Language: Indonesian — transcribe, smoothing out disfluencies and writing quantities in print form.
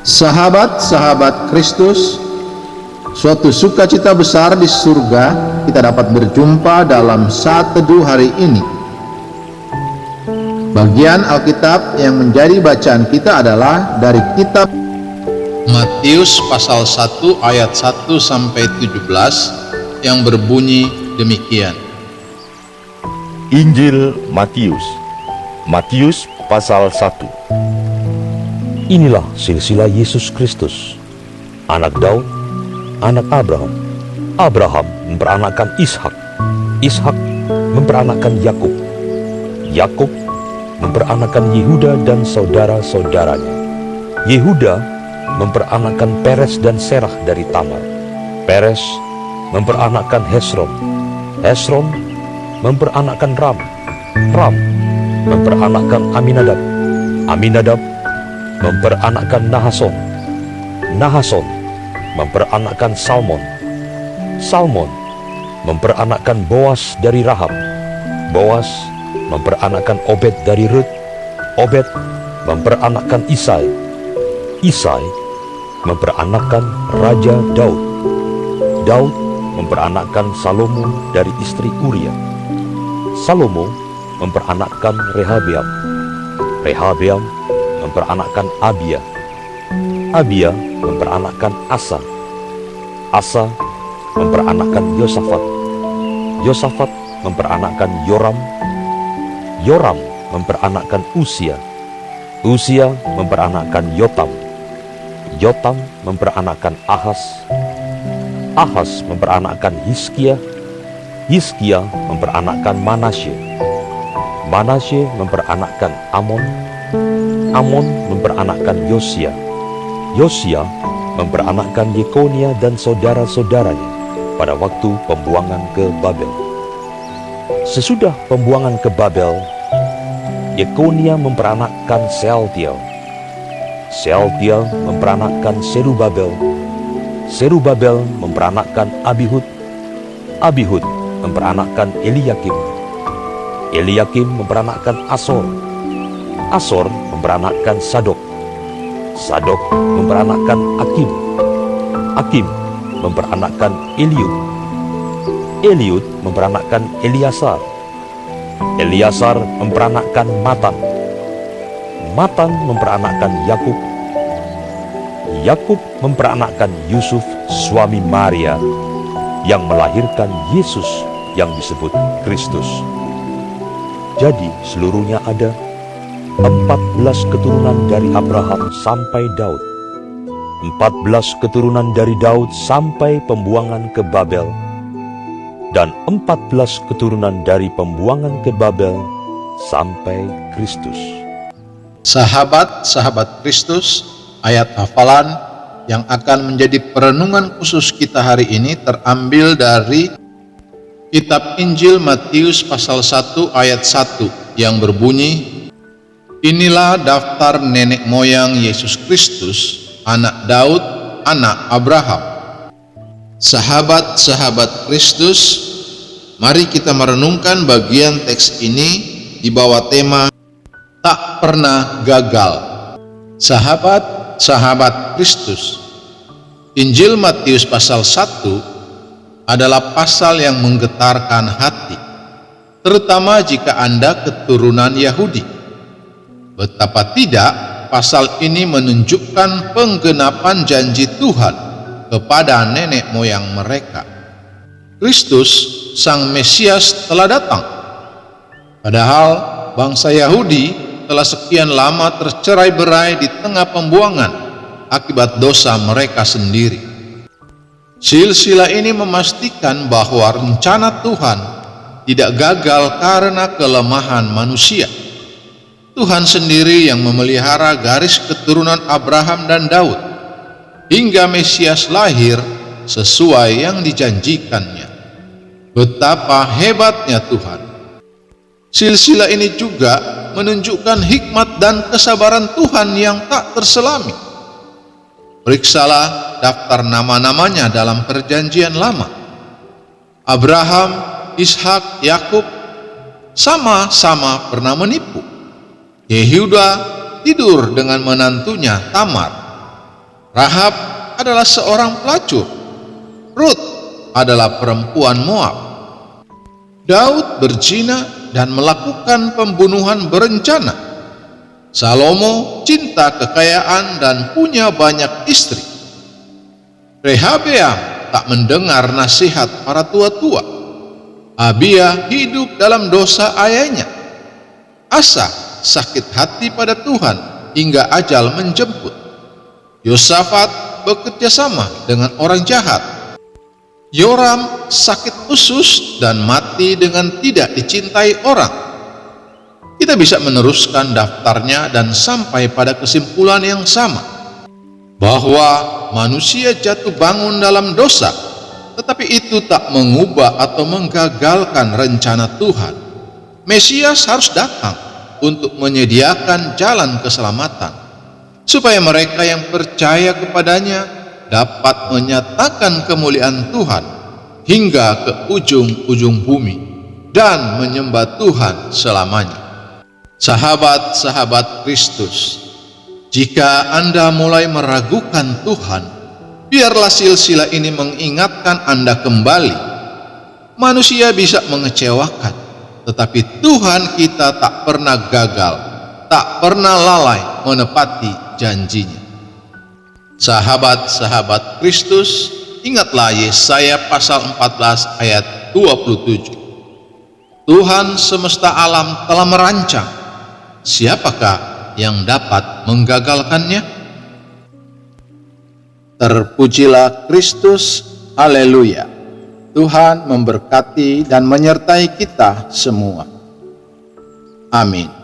Sahabat-sahabat Kristus, suatu sukacita besar di surga kita dapat berjumpa dalam saat teduh hari ini. Bagian Alkitab yang menjadi bacaan kita adalah dari kitab Matius pasal 1 ayat 1 sampai 17 yang berbunyi demikian. Injil Matius, Matius pasal 1. Inilah silsilah Yesus Kristus, anak Daud, anak Abraham. Abraham memperanakkan Ishak, Ishak memperanakkan Yakub, Yakub memperanakkan Yehuda dan saudara-saudaranya. Yehuda memperanakkan Peres dan Serah dari Tamar. Peres memperanakkan Hesron, Hesron memperanakkan Ram, Ram memperanakkan Aminadab, Aminadab memperanakkan Nahason, Nahason memperanakkan Salmon, Salmon memperanakkan Boas dari Rahab, Boas memperanakkan Obed dari Rut, Obed memperanakkan Isai, Isai memperanakkan Raja Daud, Daud memperanakkan Salomo dari istri Uria, Salomo memperanakkan Rehabeam, Rehabeam memperanakkan Abia, Abia memperanakkan Asa, Asa memperanakkan Yosafat, Yosafat memperanakkan Yoram, Yoram memperanakkan Usia, Usia memperanakkan Yotam, Yotam memperanakkan Ahas, Ahas memperanakkan Hizkia, Hizkia memperanakkan Manasye, Manasye memperanakkan Amon, Amon memperanakkan Yosia, Yosia memperanakkan Yekonia dan saudara-saudaranya pada waktu pembuangan ke Babel. Sesudah pembuangan ke Babel, Yekonia memperanakkan Sealtiel, Sealtiel memperanakkan Serubabel, Serubabel memperanakkan Abihud, Abihud memperanakkan Eliakim, Eliakim memperanakkan Asor, Asor memperanakkan Sadok, Sadok memperanakkan Akim, Akim memperanakkan Eliud, Eliud memperanakkan Eliasar, Eliasar memperanakkan Matan, Matan memperanakkan Yakub, Yakub memperanakkan Yusuf suami Maria yang melahirkan Yesus yang disebut Kristus. Jadi seluruhnya ada 14 keturunan dari Abraham sampai Daud, 14 keturunan dari Daud sampai pembuangan ke Babel, dan 14 keturunan dari pembuangan ke Babel sampai Kristus. Sahabat-sahabat Kristus, ayat hafalan yang akan menjadi perenungan khusus kita hari ini terambil dari kitab Injil Matius pasal 1 ayat 1 yang berbunyi, inilah daftar nenek moyang Yesus Kristus, anak Daud, anak Abraham. Sahabat-sahabat Kristus, mari kita merenungkan bagian teks ini di bawah tema tak pernah gagal. Sahabat-sahabat Kristus, Injil Matius pasal 1 adalah pasal yang menggetarkan hati, terutama jika Anda keturunan Yahudi. Betapa tidak, pasal ini menunjukkan penggenapan janji Tuhan kepada nenek moyang mereka. Kristus, Sang Mesias, telah datang. Padahal bangsa Yahudi telah sekian lama tercerai-berai di tengah pembuangan akibat dosa mereka sendiri. Silsilah ini memastikan bahwa rencana Tuhan tidak gagal karena kelemahan manusia. Tuhan sendiri yang memelihara garis keturunan Abraham dan Daud hingga Mesias lahir sesuai yang dijanjikannya. Betapa hebatnya Tuhan. Silsilah ini juga menunjukkan hikmat dan kesabaran Tuhan yang tak terselami. Periksalah daftar nama-namanya dalam Perjanjian Lama. Abraham, Ishak, Yakub sama-sama pernah menipu. Yehuda tidur dengan menantunya Tamar. Rahab adalah seorang pelacur. Rut adalah perempuan Moab. Daud berzina dan melakukan pembunuhan berencana. Salomo cinta kekayaan dan punya banyak istri. Rehabeam tak mendengar nasihat para tua-tua. Abia hidup dalam dosa ayahnya. Asa sakit hati pada Tuhan hingga ajal menjemput. Yosafat bekerja sama dengan orang jahat. Yoram sakit usus dan mati dengan tidak dicintai orang. Kita bisa meneruskan daftarnya dan sampai pada kesimpulan yang sama, bahwa manusia jatuh bangun dalam dosa, tetapi itu tak mengubah atau menggagalkan rencana Tuhan. Mesias harus datang untuk menyediakan jalan keselamatan, supaya mereka yang percaya kepadanya dapat menyatakan kemuliaan Tuhan hingga ke ujung-ujung bumi dan menyembah Tuhan selamanya. Sahabat-sahabat Kristus, jika Anda mulai meragukan Tuhan, biarlah silsilah ini mengingatkan Anda kembali. Manusia bisa mengecewakan, tetapi Tuhan kita tak pernah gagal, tak pernah lalai menepati janjinya. Sahabat-sahabat Kristus, ingatlah Yesaya pasal 14 ayat 27. Tuhan semesta alam telah merancang, siapakah yang dapat menggagalkannya? Terpujilah Kristus, haleluya. Tuhan memberkati dan menyertai kita semua. Amin.